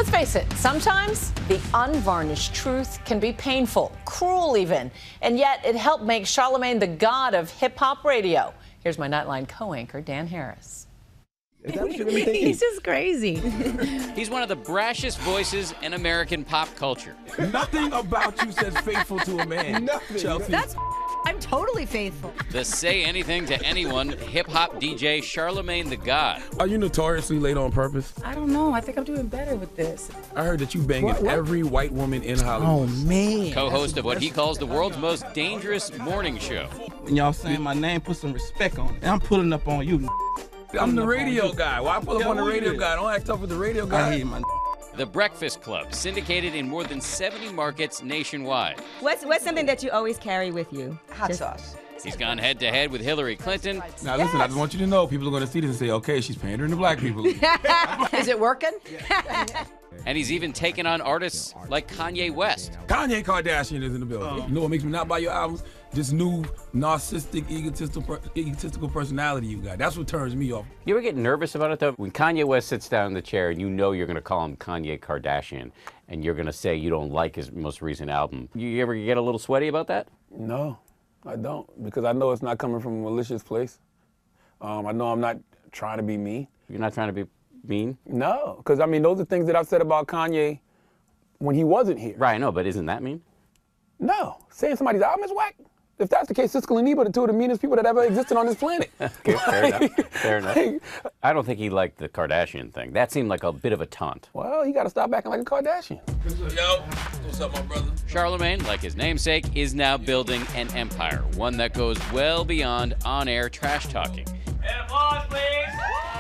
Let's face it, sometimes the unvarnished truth can be painful, cruel even, and yet it helped make Charlamagne the God of hip-hop radio. Here's my Nightline co-anchor, Dan Harris. He's just crazy. He's one of the brashest voices in American pop culture. Nothing about you says faithful to a man. Nothing. Chelsea. I'm totally faithful. The say anything to anyone hip-hop DJ Charlamagne Tha God. Are you notoriously late on purpose? I don't know. I think I'm doing better with this. I heard that you banging every white woman in Hollywood. Oh, man. Co-host of what he calls the world's most dangerous morning show. When y'all saying my name, put some respect on it. And I'm pulling up on you. I'm the radio guy. Why pull up on the radio guy? Don't act tough with the radio guy. I hear my The Breakfast Club, syndicated in more than 70 markets nationwide. What's something that you always carry with you? Hot sauce. He's gone head-to-head with Hillary Clinton. Now listen, I just want you to know, people are going to see this and say, okay, she's pandering to black people. Is it working? And he's even taken on artists like Kanye West. Kanye Kardashian is in the building. You know what makes me not buy your albums? This new narcissistic, egotistical personality you got. That's what turns me off. You ever get nervous about it, though? When Kanye West sits down in the chair and you know you're going to call him Kanye Kardashian and you're going to say you don't like his most recent album, you ever get a little sweaty about that? No, I don't, because I know it's not coming from a malicious place. I know I'm not trying to be mean. You're not trying to be mean? No, because, I mean, those are things that I've said about Kanye when he wasn't here. Right, I know, but isn't that mean? No, saying somebody's album is whack. If that's the case, Siskel and Ebert are two of the meanest people that ever existed on this planet. Okay, fair enough. Fair enough. I don't think he liked the Kardashian thing. That seemed like a bit of a taunt. Well, he got to stop acting like a Kardashian. Yo, what's up, my brother? Charlamagne, like his namesake, is now building an empire, one that goes well beyond on-air trash talking. And applause, please.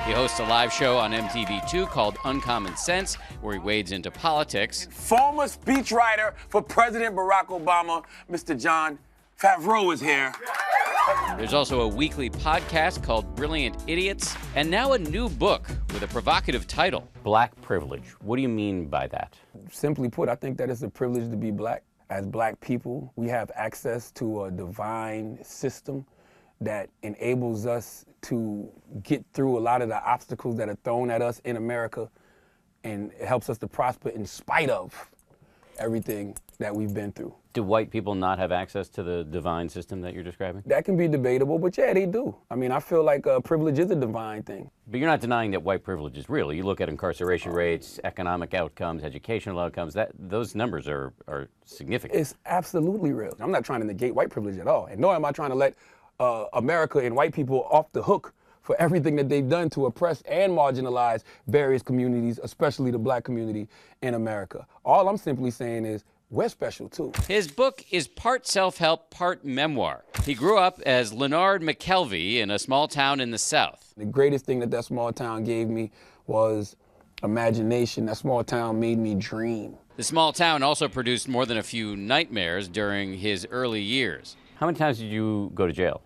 He hosts a live show on MTV2 called Uncommon Sense, where he wades into politics. Former speechwriter for President Barack Obama, Mr. John Favreau is here. There's also a weekly podcast called Brilliant Idiots, and now a new book with a provocative title. Black privilege. What do you mean by that? Simply put, I think that it's a privilege to be black. As black people, we have access to a divine system that enables us to get through a lot of the obstacles that are thrown at us in America, and it helps us to prosper in spite of everything that we've been through. Do white people not have access to the divine system that you're describing? That can be debatable, but yeah, they do. I mean, I feel like privilege is a divine thing. But you're not denying that white privilege is real. You look at incarceration rates, economic outcomes, educational outcomes, those numbers are significant. It's absolutely real. I'm not trying to negate white privilege at all, and nor am I trying to let America and white people off the hook for everything that they've done to oppress and marginalize various communities, especially the black community in America. All I'm simply saying is, we're special too. His book is part self-help, part memoir. He grew up as Leonard McKelvey in a small town in the South. The greatest thing that small town gave me was imagination. That small town made me dream. The small town also produced more than a few nightmares during his early years. How many times did you go to jail?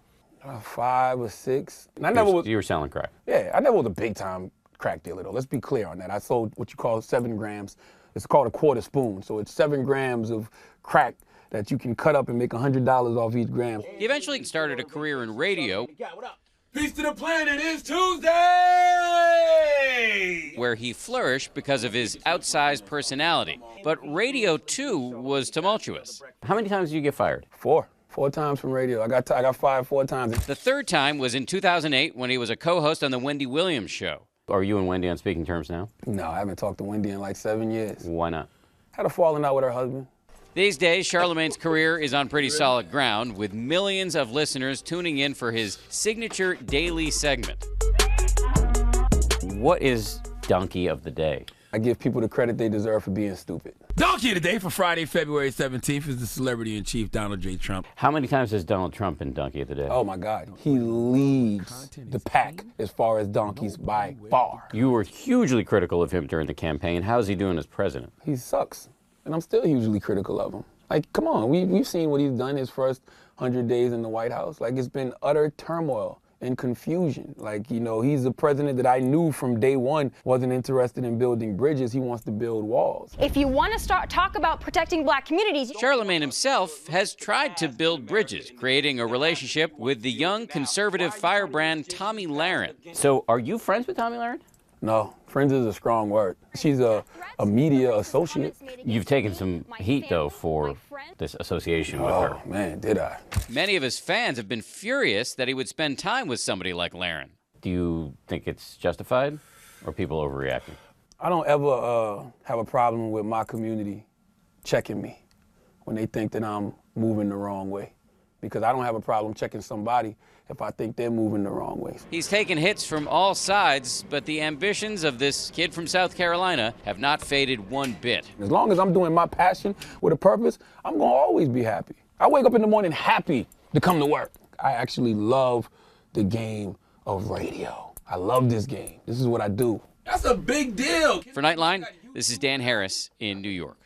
5 or 6. And I never was, you were selling crack? Yeah, I never was a big-time crack dealer, though. Let's be clear on that. I sold what you call 7 grams. It's called a quarter spoon. So it's 7 grams of crack that you can cut up and make $100 off each gram. He eventually started a career in radio. Peace to the planet, it's Tuesday! Where he flourished because of his outsized personality. But radio, too, was tumultuous. How many times did you get fired? 4 times from radio. I got fired 4 times. The third time was in 2008 when he was a co-host on the Wendy Williams show. Are you and Wendy on speaking terms now? No, I haven't talked to Wendy in like 7 years. Why not? Had a falling out with her husband. These days, Charlamagne's career is on pretty solid ground, with millions of listeners tuning in for his signature daily segment. What is Donkey of the Day? I give people the credit they deserve for being stupid. Donkey of the Day for Friday, February 17th is the celebrity-in-chief, Donald J. Trump. How many times has Donald Trump been Donkey of the Day? Oh, my God. He leads the pack as far as donkeys by far. You were hugely critical of him during the campaign. How's he doing as president? He sucks, and I'm still hugely critical of him. Like, come on, we've seen what he's done his first 100 days in the White House. Like, it's been utter turmoil and confusion. Like, you know, he's a president that I knew from day one wasn't interested in building bridges. He wants to build walls. If you want to talk about protecting black communities... Charlamagne himself has tried to build bridges, creating a relationship with the young conservative firebrand Tomi Lahren. So are you friends with Tomi Lahren? No, friends is a strong word. She's a media associate. You've taken some heat, though, for this association with her. Oh, man, did I. Many of his fans have been furious that he would spend time with somebody like Lahren. Do you think it's justified, or people overreacting? I don't ever have a problem with my community checking me when they think that I'm moving the wrong way, because I don't have a problem checking somebody if I think they're moving the wrong way. He's taken hits from all sides, but the ambitions of this kid from South Carolina have not faded one bit. As long as I'm doing my passion with a purpose, I'm gonna always be happy. I wake up in the morning happy to come to work. I actually love the game of radio. I love this game. This is what I do. That's a big deal. For Nightline, this is Dan Harris in New York.